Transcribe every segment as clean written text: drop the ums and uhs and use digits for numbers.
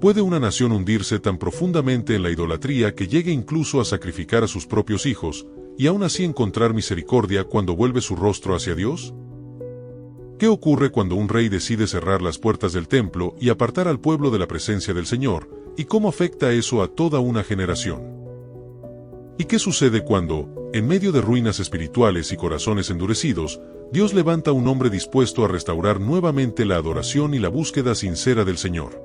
¿Puede una nación hundirse tan profundamente en la idolatría que llegue incluso a sacrificar a sus propios hijos, y aún así encontrar misericordia cuando vuelve su rostro hacia Dios? ¿Qué ocurre cuando un rey decide cerrar las puertas del templo y apartar al pueblo de la presencia del Señor, y cómo afecta eso a toda una generación? ¿Y qué sucede cuando, en medio de ruinas espirituales y corazones endurecidos, Dios levanta a un hombre dispuesto a restaurar nuevamente la adoración y la búsqueda sincera del Señor?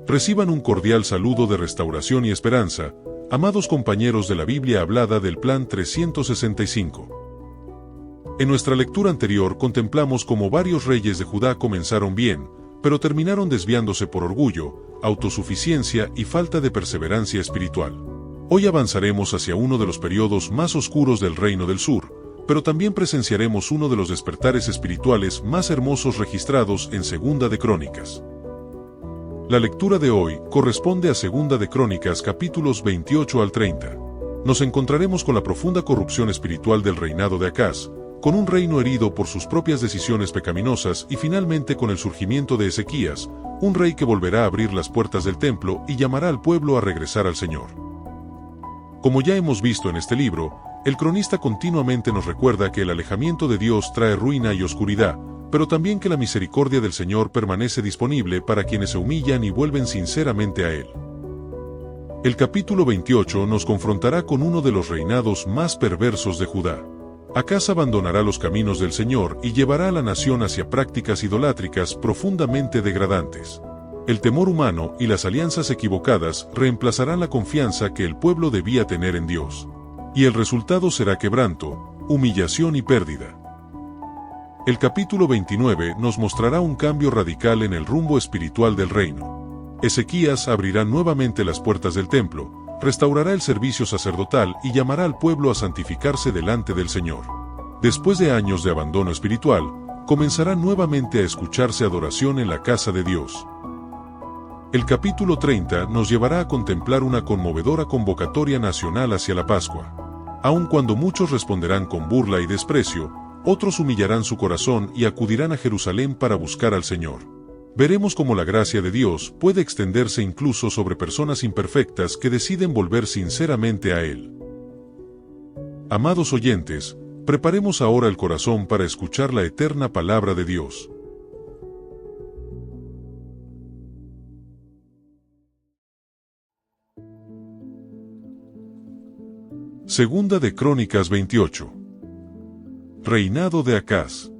Reciban un cordial saludo de restauración y esperanza, amados compañeros de la Biblia hablada del Plan 365. En nuestra lectura anterior contemplamos cómo varios reyes de Judá comenzaron bien, pero terminaron desviándose por orgullo, autosuficiencia y falta de perseverancia espiritual. Hoy avanzaremos hacia uno de los periodos más oscuros del Reino del Sur, pero también presenciaremos uno de los despertares espirituales más hermosos registrados en Segunda de Crónicas. La lectura de hoy corresponde a Segunda de Crónicas capítulos 28 al 30. Nos encontraremos con la profunda corrupción espiritual del reinado de Acaz, con un reino herido por sus propias decisiones pecaminosas y finalmente con el surgimiento de Ezequías, un rey que volverá a abrir las puertas del templo y llamará al pueblo a regresar al Señor. Como ya hemos visto en este libro, el cronista continuamente nos recuerda que el alejamiento de Dios trae ruina y oscuridad, pero también que la misericordia del Señor permanece disponible para quienes se humillan y vuelven sinceramente a Él. El capítulo 28 nos confrontará con uno de los reinados más perversos de Judá. Acaz abandonará los caminos del Señor y llevará a la nación hacia prácticas idolátricas profundamente degradantes. El temor humano y las alianzas equivocadas reemplazarán la confianza que el pueblo debía tener en Dios. Y el resultado será quebranto, humillación y pérdida. El capítulo 29 nos mostrará un cambio radical en el rumbo espiritual del reino. Ezequías abrirá nuevamente las puertas del templo, restaurará el servicio sacerdotal y llamará al pueblo a santificarse delante del Señor. Después de años de abandono espiritual, comenzará nuevamente a escucharse adoración en la casa de Dios. El capítulo 30 nos llevará a contemplar una conmovedora convocatoria nacional hacia la Pascua. Aun cuando muchos responderán con burla y desprecio, otros humillarán su corazón y acudirán a Jerusalén para buscar al Señor. Veremos cómo la gracia de Dios puede extenderse incluso sobre personas imperfectas que deciden volver sinceramente a Él. Amados oyentes, preparemos ahora el corazón para escuchar la eterna palabra de Dios. Segunda de Crónicas 28. Reinado de Acaz.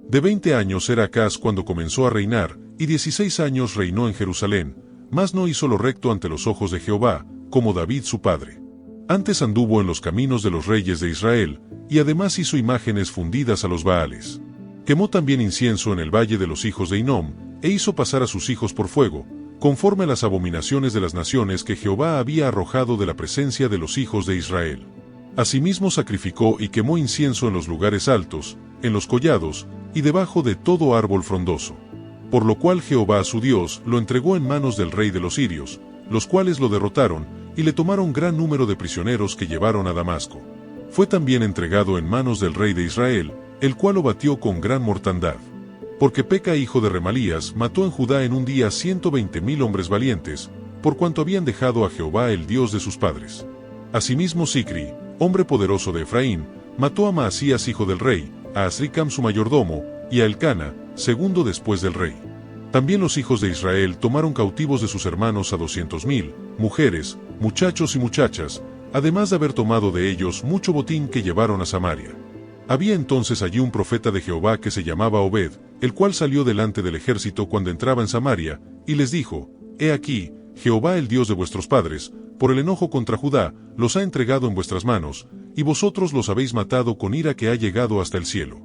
De 20 años era Acaz cuando comenzó a reinar, y 16 años reinó en Jerusalén, mas no hizo lo recto ante los ojos de Jehová, como David su padre. Antes anduvo en los caminos de los reyes de Israel, y además hizo imágenes fundidas a los Baales. Quemó también incienso en el valle de los hijos de Hinnom, e hizo pasar a sus hijos por fuego, conforme a las abominaciones de las naciones que Jehová había arrojado de la presencia de los hijos de Israel. Asimismo sacrificó y quemó incienso en los lugares altos, en los collados, y debajo de todo árbol frondoso. Por lo cual Jehová su Dios lo entregó en manos del rey de los sirios, los cuales lo derrotaron, y le tomaron gran número de prisioneros que llevaron a Damasco. Fue también entregado en manos del rey de Israel, el cual lo batió con gran mortandad. Porque Peca hijo de Remalías mató en Judá en un día 120,000 hombres valientes, por cuanto habían dejado a Jehová el Dios de sus padres. Asimismo Sicri, hombre poderoso de Efraín, mató a Maasías hijo del rey, a Azricam su mayordomo, y a Elcana, segundo después del rey. También los hijos de Israel tomaron cautivos de sus hermanos a 200,000, mujeres, muchachos y muchachas, además de haber tomado de ellos mucho botín que llevaron a Samaria. Había entonces allí un profeta de Jehová que se llamaba Obed, el cual salió delante del ejército cuando entraba en Samaria, y les dijo: He aquí, Jehová el Dios de vuestros padres, por el enojo contra Judá, los ha entregado en vuestras manos, y vosotros los habéis matado con ira que ha llegado hasta el cielo.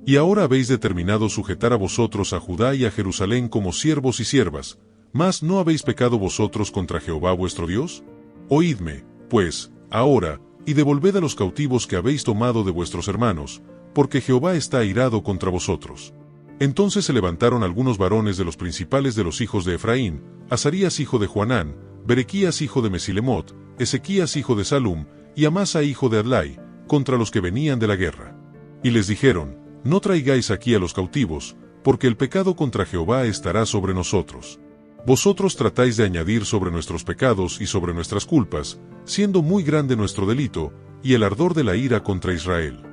Y ahora habéis determinado sujetar a vosotros a Judá y a Jerusalén como siervos y siervas, mas ¿no habéis pecado vosotros contra Jehová vuestro Dios? Oídme, pues, ahora, y devolved a los cautivos que habéis tomado de vuestros hermanos, porque Jehová está airado contra vosotros. Entonces se levantaron algunos varones de los principales de los hijos de Efraín, Azarías hijo de Joanán, Berequías hijo de Mesilemot, Ezequías hijo de Salum, y Amasa hijo de Adlai, contra los que venían de la guerra. Y les dijeron: No traigáis aquí a los cautivos, porque el pecado contra Jehová estará sobre nosotros. Vosotros tratáis de añadir sobre nuestros pecados y sobre nuestras culpas, siendo muy grande nuestro delito, y el ardor de la ira contra Israel.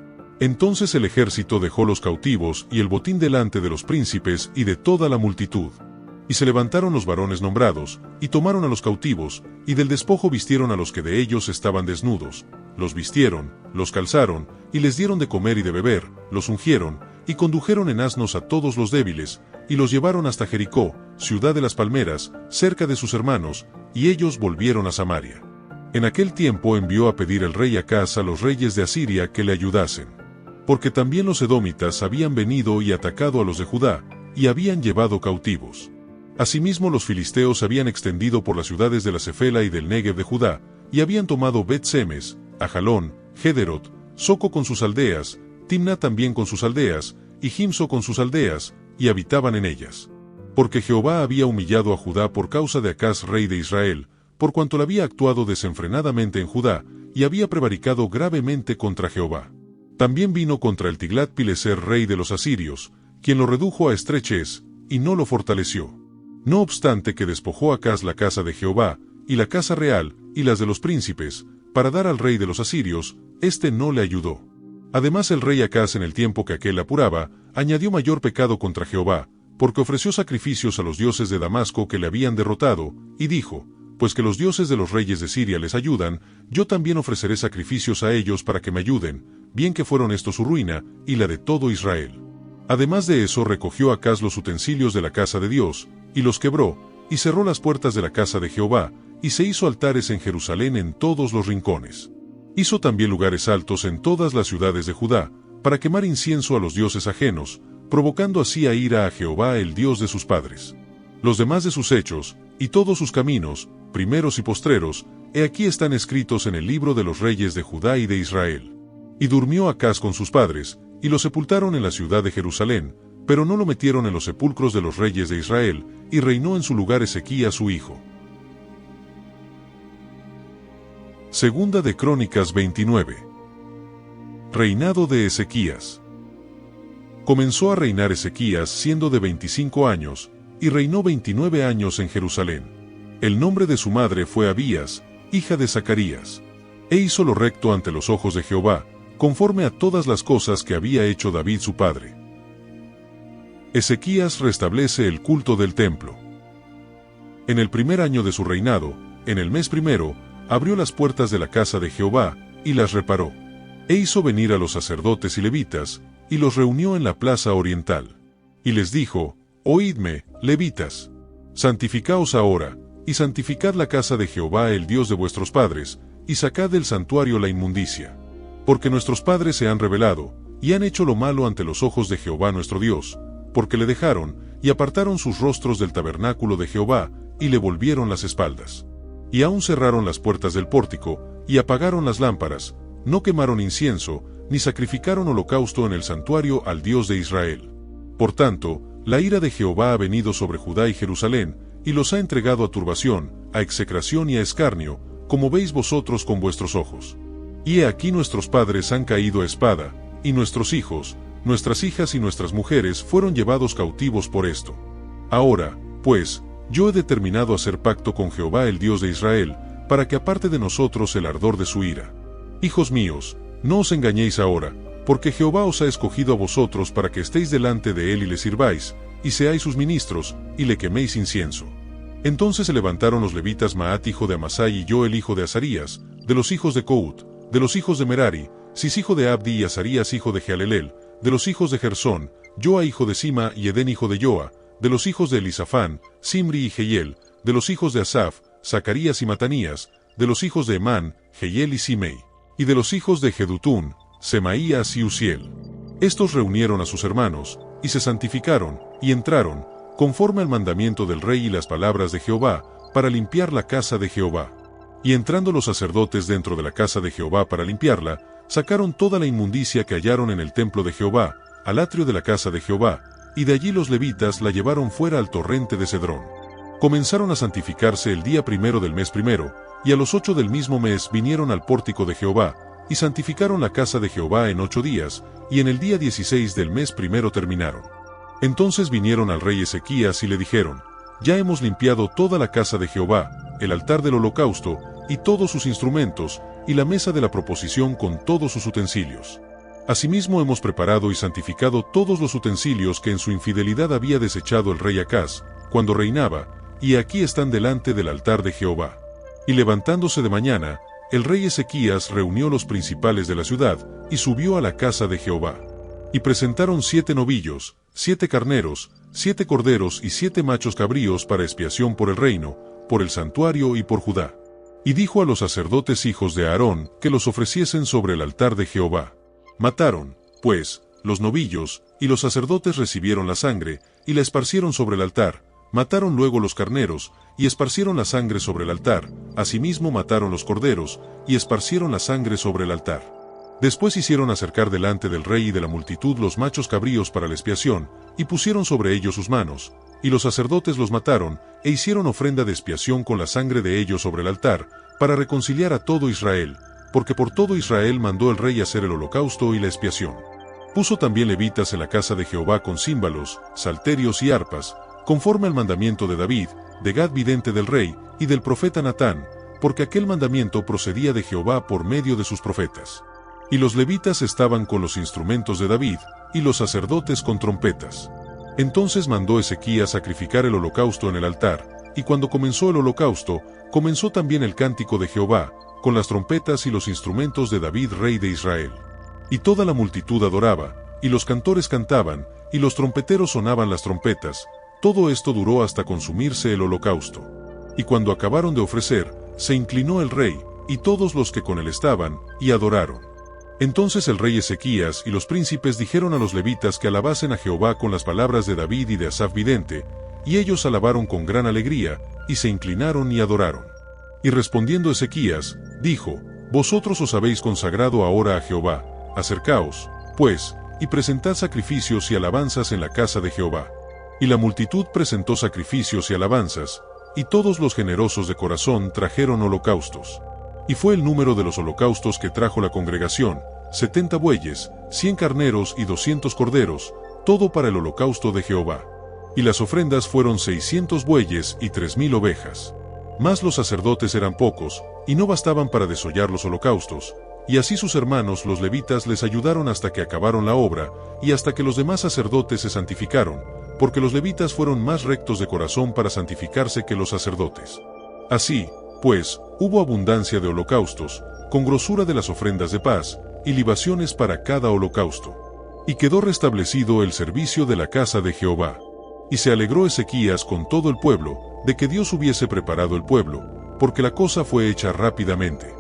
Entonces el ejército dejó los cautivos y el botín delante de los príncipes y de toda la multitud. Y se levantaron los varones nombrados, y tomaron a los cautivos, y del despojo vistieron a los que de ellos estaban desnudos, los vistieron, los calzaron, y les dieron de comer y de beber, los ungieron, y condujeron en asnos a todos los débiles, y los llevaron hasta Jericó, ciudad de las palmeras, cerca de sus hermanos, y ellos volvieron a Samaria. En aquel tiempo envió a pedir el rey Acaz a los reyes de Asiria que le ayudasen. Porque también los edomitas habían venido y atacado a los de Judá, y habían llevado cautivos. Asimismo los filisteos habían extendido por las ciudades de la Cefela y del Negev de Judá, y habían tomado Bet-Semes, Ajalón, Gederot, Soco con sus aldeas, Timna también con sus aldeas, y Jimso con sus aldeas, y habitaban en ellas. Porque Jehová había humillado a Judá por causa de Acaz rey de Israel, por cuanto le había actuado desenfrenadamente en Judá, y había prevaricado gravemente contra Jehová. También vino contra el Tiglat-Pileser rey de los asirios, quien lo redujo a estrechez, y no lo fortaleció. No obstante que despojó Acaz la casa de Jehová, y la casa real, y las de los príncipes, para dar al rey de los asirios, éste no le ayudó. Además el rey Acaz en el tiempo que aquél apuraba, añadió mayor pecado contra Jehová, porque ofreció sacrificios a los dioses de Damasco que le habían derrotado, y dijo, pues que los dioses de los reyes de Siria les ayudan, yo también ofreceré sacrificios a ellos para que me ayuden, bien que fueron esto su ruina, y la de todo Israel. Además de eso recogió Acaz los utensilios de la casa de Dios, y los quebró, y cerró las puertas de la casa de Jehová, y se hizo altares en Jerusalén en todos los rincones. Hizo también lugares altos en todas las ciudades de Judá, para quemar incienso a los dioses ajenos, provocando así a ira a Jehová el Dios de sus padres. Los demás de sus hechos, y todos sus caminos, primeros y postreros, he aquí están escritos en el libro de los reyes de Judá y de Israel. Y durmió Acaz con sus padres, y lo sepultaron en la ciudad de Jerusalén, pero no lo metieron en los sepulcros de los reyes de Israel, y reinó en su lugar Ezequías su hijo. Segunda de Crónicas 29. Reinado de Ezequías. Comenzó a reinar Ezequías siendo de 25 años, y reinó 29 años en Jerusalén. El nombre de su madre fue Abías, hija de Zacarías. E hizo lo recto ante los ojos de Jehová, conforme a todas las cosas que había hecho David su padre. Ezequías restablece el culto del templo. En el primer año de su reinado, en el mes primero, abrió las puertas de la casa de Jehová, y las reparó. E hizo venir a los sacerdotes y levitas, y los reunió en la plaza oriental. Y les dijo, Oídme, levitas, santificaos ahora, y santificad la casa de Jehová el Dios de vuestros padres, y sacad del santuario la inmundicia. Porque nuestros padres se han rebelado, y han hecho lo malo ante los ojos de Jehová nuestro Dios, porque le dejaron, y apartaron sus rostros del tabernáculo de Jehová, y le volvieron las espaldas. Y aún cerraron las puertas del pórtico, y apagaron las lámparas, no quemaron incienso, ni sacrificaron holocausto en el santuario al Dios de Israel. Por tanto, la ira de Jehová ha venido sobre Judá y Jerusalén, y los ha entregado a turbación, a execración y a escarnio, como veis vosotros con vuestros ojos. Y he aquí nuestros padres han caído a espada, y nuestros hijos, nuestras hijas y nuestras mujeres fueron llevados cautivos por esto. Ahora, pues, yo he determinado hacer pacto con Jehová el Dios de Israel, para que aparte de nosotros el ardor de su ira. Hijos míos, no os engañéis ahora, porque Jehová os ha escogido a vosotros para que estéis delante de él y le sirváis, y seáis sus ministros, y le queméis incienso. Entonces se levantaron los levitas Maat hijo de Amasai y Joel hijo de Azarías, de los hijos de Cout, de los hijos de Merari, Sis hijo de Abdi y Azarías hijo de Jehalelel, de los hijos de Gersón, Joa hijo de Sima y Edén hijo de Joa, de los hijos de Elisafán, Simri y Jehiel, de los hijos de Asaf, Zacarías y Matanías, de los hijos de Emán, Jehiel y Simei, y de los hijos de Jedutún, Semaías y Uziel. Estos reunieron a sus hermanos, y se santificaron, y entraron, conforme al mandamiento del rey y las palabras de Jehová, para limpiar la casa de Jehová. Y entrando los sacerdotes dentro de la casa de Jehová para limpiarla, sacaron toda la inmundicia que hallaron en el templo de Jehová, al atrio de la casa de Jehová, y de allí los levitas la llevaron fuera al torrente de Cedrón. Comenzaron a santificarse el día primero del mes primero, y a los 8 del mismo mes vinieron al pórtico de Jehová, y santificaron la casa de Jehová en 8 días, y en el día 16 del mes primero terminaron. Entonces vinieron al rey Ezequías y le dijeron, ya hemos limpiado toda la casa de Jehová, el altar del holocausto, y todos sus instrumentos, y la mesa de la proposición con todos sus utensilios. Asimismo hemos preparado y santificado todos los utensilios que en su infidelidad había desechado el rey Acaz, cuando reinaba, y aquí están delante del altar de Jehová. Y levantándose de mañana, el rey Ezequías reunió los principales de la ciudad, y subió a la casa de Jehová. Y presentaron 7 novillos, 7 carneros, 7 corderos y 7 machos cabríos para expiación por el reino, por el santuario y por Judá. Y dijo a los sacerdotes hijos de Aarón que los ofreciesen sobre el altar de Jehová. Mataron, pues, los novillos, y los sacerdotes recibieron la sangre, y la esparcieron sobre el altar. Mataron luego los carneros, y esparcieron la sangre sobre el altar. Asimismo mataron los corderos, y esparcieron la sangre sobre el altar. Después hicieron acercar delante del rey y de la multitud los machos cabríos para la expiación, y pusieron sobre ellos sus manos, y los sacerdotes los mataron, e hicieron ofrenda de expiación con la sangre de ellos sobre el altar, para reconciliar a todo Israel, porque por todo Israel mandó el rey hacer el holocausto y la expiación. Puso también levitas en la casa de Jehová con címbalos, salterios y arpas, conforme al mandamiento de David, de Gad vidente del rey, y del profeta Natán, porque aquel mandamiento procedía de Jehová por medio de sus profetas. Y los levitas estaban con los instrumentos de David, y los sacerdotes con trompetas. Entonces mandó Ezequías sacrificar el holocausto en el altar, y cuando comenzó el holocausto, comenzó también el cántico de Jehová, con las trompetas y los instrumentos de David rey de Israel. Y toda la multitud adoraba, y los cantores cantaban, y los trompeteros sonaban las trompetas. Todo esto duró hasta consumirse el holocausto. Y cuando acabaron de ofrecer, se inclinó el rey, y todos los que con él estaban, y adoraron. Entonces el rey Ezequías y los príncipes dijeron a los levitas que alabasen a Jehová con las palabras de David y de Asaf vidente, y ellos alabaron con gran alegría, y se inclinaron y adoraron. Y respondiendo Ezequías, dijo: Vosotros os habéis consagrado ahora a Jehová, acercaos, pues, y presentad sacrificios y alabanzas en la casa de Jehová. Y la multitud presentó sacrificios y alabanzas, y todos los generosos de corazón trajeron holocaustos. Y fue el número de los holocaustos que trajo la congregación, 70 bueyes, 100 carneros y 200 corderos, todo para el holocausto de Jehová. Y las ofrendas fueron 600 bueyes y 3000 ovejas. Mas los sacerdotes eran pocos, y no bastaban para desollar los holocaustos, y así sus hermanos los levitas les ayudaron hasta que acabaron la obra, y hasta que los demás sacerdotes se santificaron, porque los levitas fueron más rectos de corazón para santificarse que los sacerdotes. Así, pues, hubo abundancia de holocaustos, con grosura de las ofrendas de paz, y libaciones para cada holocausto. Y quedó restablecido el servicio de la casa de Jehová. Y se alegró Ezequías con todo el pueblo, de que Dios hubiese preparado el pueblo, porque la cosa fue hecha rápidamente.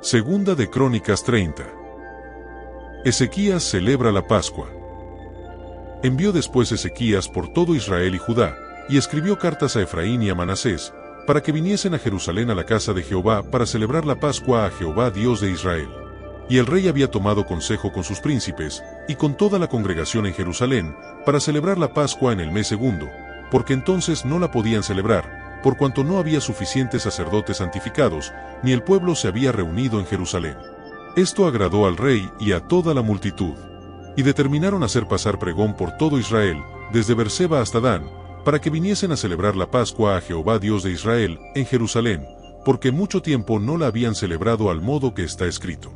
Segunda de Crónicas 30. Ezequías celebra la Pascua. Envió después Ezequías por todo Israel y Judá, y escribió cartas a Efraín y a Manasés, para que viniesen a Jerusalén a la casa de Jehová para celebrar la Pascua a Jehová Dios de Israel. Y el rey había tomado consejo con sus príncipes, y con toda la congregación en Jerusalén, para celebrar la Pascua en el mes segundo, porque entonces no la podían celebrar, por cuanto no había suficientes sacerdotes santificados, ni el pueblo se había reunido en Jerusalén. Esto agradó al rey y a toda la multitud. Y determinaron hacer pasar pregón por todo Israel, desde Berseba hasta Dan, para que viniesen a celebrar la Pascua a Jehová Dios de Israel, en Jerusalén, porque mucho tiempo no la habían celebrado al modo que está escrito.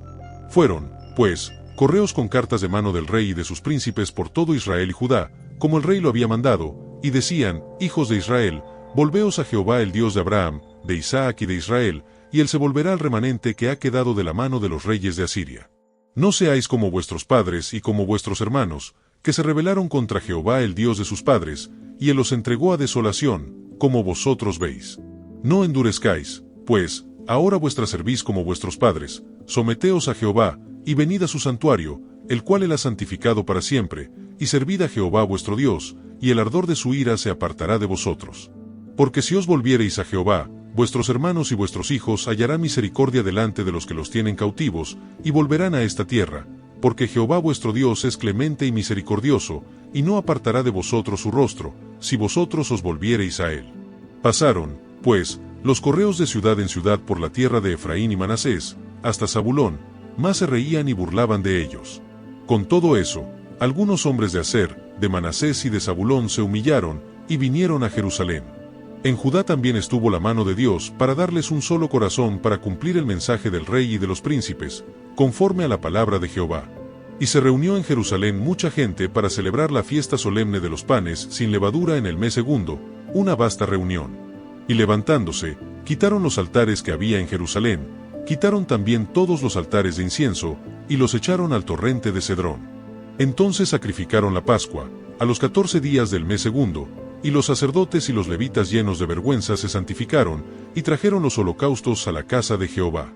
Fueron, pues, correos con cartas de mano del rey y de sus príncipes por todo Israel y Judá, como el rey lo había mandado, y decían: Hijos de Israel, volveos a Jehová el Dios de Abraham, de Isaac y de Israel, y él se volverá al remanente que ha quedado de la mano de los reyes de Asiria. No seáis como vuestros padres y como vuestros hermanos, que se rebelaron contra Jehová el Dios de sus padres, y él los entregó a desolación, como vosotros veis. No endurezcáis, pues, ahora vuestra servís como vuestros padres, someteos a Jehová, y venid a su santuario, el cual él ha santificado para siempre, y servid a Jehová vuestro Dios, y el ardor de su ira se apartará de vosotros. Porque si os volviereis a Jehová, vuestros hermanos y vuestros hijos hallarán misericordia delante de los que los tienen cautivos, y volverán a esta tierra, porque Jehová vuestro Dios es clemente y misericordioso, y no apartará de vosotros su rostro, si vosotros os volviereis a él. Pasaron, pues, los correos de ciudad en ciudad por la tierra de Efraín y Manasés, hasta Zabulón, mas se reían y burlaban de ellos. Con todo eso, algunos hombres de Aser, de Manasés y de Zabulón se humillaron y vinieron a Jerusalén. En Judá también estuvo la mano de Dios para darles un solo corazón para cumplir el mensaje del rey y de los príncipes, conforme a la palabra de Jehová. Y se reunió en Jerusalén mucha gente para celebrar la fiesta solemne de los panes sin levadura en el mes segundo, una vasta reunión. Y levantándose, quitaron los altares que había en Jerusalén, quitaron también todos los altares de incienso, y los echaron al torrente de Cedrón. Entonces sacrificaron la Pascua, a los 14 días del mes segundo, y los sacerdotes y los levitas llenos de vergüenza se santificaron, y trajeron los holocaustos a la casa de Jehová.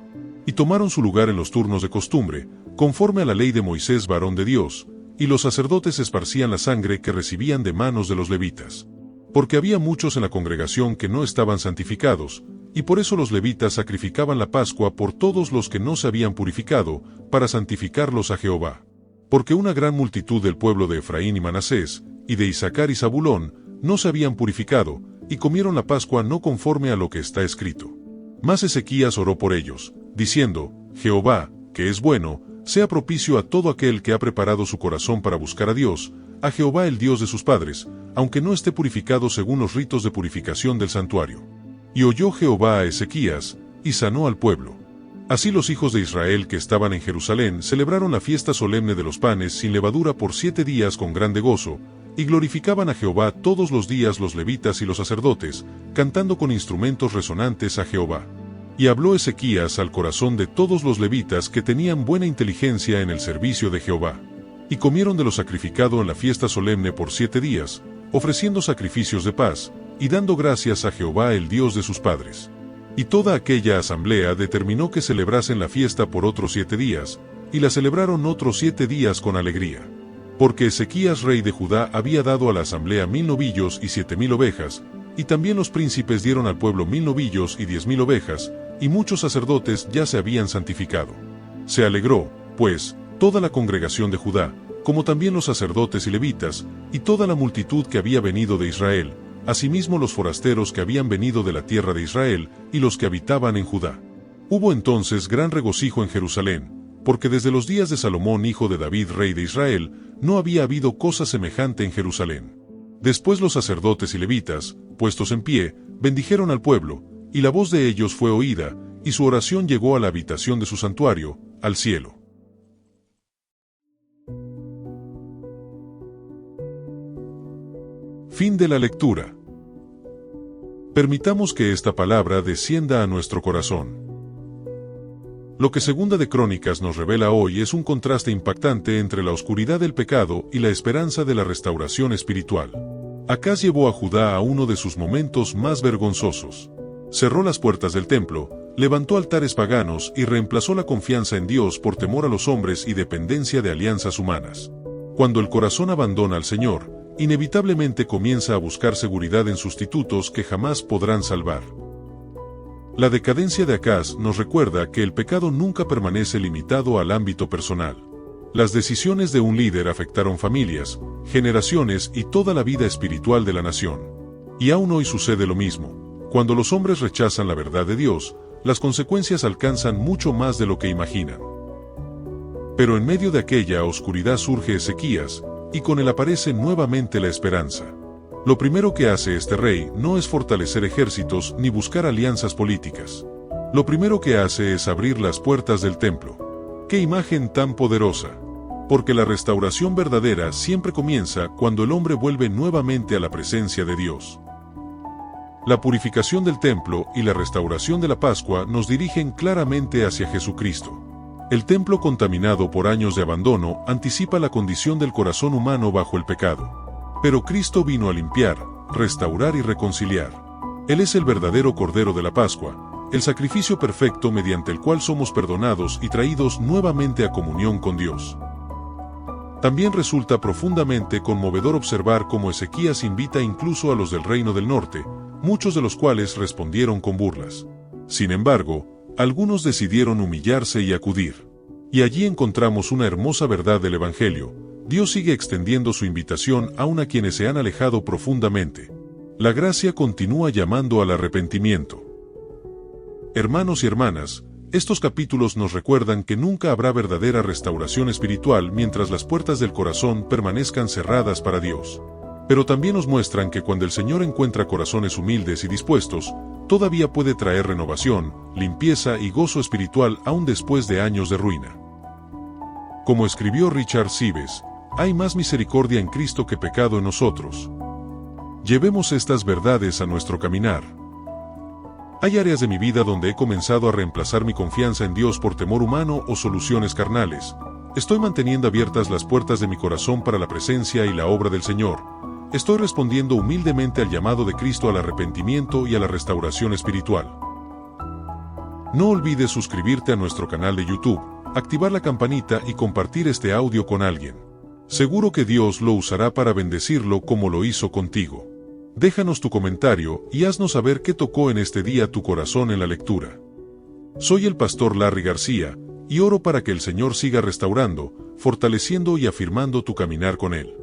Y tomaron su lugar en los turnos de costumbre, conforme a la ley de Moisés varón de Dios, y los sacerdotes esparcían la sangre que recibían de manos de los levitas. Porque había muchos en la congregación que no estaban santificados, y por eso los levitas sacrificaban la Pascua por todos los que no se habían purificado, para santificarlos a Jehová. Porque una gran multitud del pueblo de Efraín y Manasés, y de Isaacar y Zabulón, no se habían purificado, y comieron la Pascua no conforme a lo que está escrito. Mas Ezequías oró por ellos, diciendo, Jehová, que es bueno, sea propicio a todo aquel que ha preparado su corazón para buscar a Dios, a Jehová el Dios de sus padres, aunque no esté purificado según los ritos de purificación del santuario. Y oyó Jehová a Ezequías, y sanó al pueblo. Así los hijos de Israel que estaban en Jerusalén celebraron la fiesta solemne de los panes sin levadura por 7 días con grande gozo, y glorificaban a Jehová todos los días los levitas y los sacerdotes, cantando con instrumentos resonantes a Jehová. Y habló Ezequías al corazón de todos los levitas que tenían buena inteligencia en el servicio de Jehová. Y comieron de lo sacrificado en la fiesta solemne por 7 días, ofreciendo sacrificios de paz, y dando gracias a Jehová el Dios de sus padres. Y toda aquella asamblea determinó que celebrasen la fiesta por otros 7 días, y la celebraron otros 7 días con alegría. Porque Ezequías rey de Judá había dado a la asamblea 1000 novillos y 7000 ovejas, y también los príncipes dieron al pueblo 1000 novillos y 10,000 ovejas, y muchos sacerdotes ya se habían santificado. Se alegró, pues, toda la congregación de Judá, como también los sacerdotes y levitas, y toda la multitud que había venido de Israel, asimismo los forasteros que habían venido de la tierra de Israel, y los que habitaban en Judá. Hubo entonces gran regocijo en Jerusalén, porque desde los días de Salomón hijo de David rey de Israel, no había habido cosa semejante en Jerusalén. Después los sacerdotes y levitas, puestos en pie, bendijeron al pueblo, y la voz de ellos fue oída, y su oración llegó a la habitación de su santuario, al cielo. Fin de la lectura. Permitamos que esta palabra descienda a nuestro corazón. Lo que Segunda de Crónicas nos revela hoy es un contraste impactante entre la oscuridad del pecado y la esperanza de la restauración espiritual. Acaz llevó a Judá a uno de sus momentos más vergonzosos. Cerró las puertas del templo, levantó altares paganos y reemplazó la confianza en Dios por temor a los hombres y dependencia de alianzas humanas. Cuando el corazón abandona al Señor, inevitablemente comienza a buscar seguridad en sustitutos que jamás podrán salvar. La decadencia de Acaz nos recuerda que el pecado nunca permanece limitado al ámbito personal. Las decisiones de un líder afectaron familias, generaciones y toda la vida espiritual de la nación. Y aún hoy sucede lo mismo. Cuando los hombres rechazan la verdad de Dios, las consecuencias alcanzan mucho más de lo que imaginan. Pero en medio de aquella oscuridad surge Ezequías, y con él aparece nuevamente la esperanza. Lo primero que hace este rey no es fortalecer ejércitos ni buscar alianzas políticas. Lo primero que hace es abrir las puertas del templo. ¡Qué imagen tan poderosa! Porque la restauración verdadera siempre comienza cuando el hombre vuelve nuevamente a la presencia de Dios. La purificación del templo y la restauración de la Pascua nos dirigen claramente hacia Jesucristo. El templo contaminado por años de abandono anticipa la condición del corazón humano bajo el pecado. Pero Cristo vino a limpiar, restaurar y reconciliar. Él es el verdadero Cordero de la Pascua, el sacrificio perfecto mediante el cual somos perdonados y traídos nuevamente a comunión con Dios. También resulta profundamente conmovedor observar cómo Ezequías invita incluso a los del reino del norte, muchos de los cuales respondieron con burlas. Sin embargo, algunos decidieron humillarse y acudir. Y allí encontramos una hermosa verdad del Evangelio. Dios sigue extendiendo su invitación aún a quienes se han alejado profundamente. La gracia continúa llamando al arrepentimiento. Hermanos y hermanas, Estos capítulos nos recuerdan que nunca habrá verdadera restauración espiritual mientras las puertas del corazón permanezcan cerradas para Dios. Pero también nos muestran que cuando el Señor encuentra corazones humildes y dispuestos, todavía puede traer renovación, limpieza y gozo espiritual aún después de años de ruina. Como escribió Richard Sives, hay más misericordia en Cristo que pecado en nosotros. Llevemos estas verdades a nuestro caminar. Hay áreas de mi vida donde he comenzado a reemplazar mi confianza en Dios por temor humano o soluciones carnales. Estoy manteniendo abiertas las puertas de mi corazón para la presencia y la obra del Señor. Estoy respondiendo humildemente al llamado de Cristo al arrepentimiento y a la restauración espiritual. No olvides suscribirte a nuestro canal de YouTube, activar la campanita y compartir este audio con alguien. Seguro que Dios lo usará para bendecirlo como lo hizo contigo. Déjanos tu comentario y haznos saber qué tocó en este día tu corazón en la lectura. Soy el pastor Larry García, y oro para que el Señor siga restaurando, fortaleciendo y afirmando tu caminar con Él.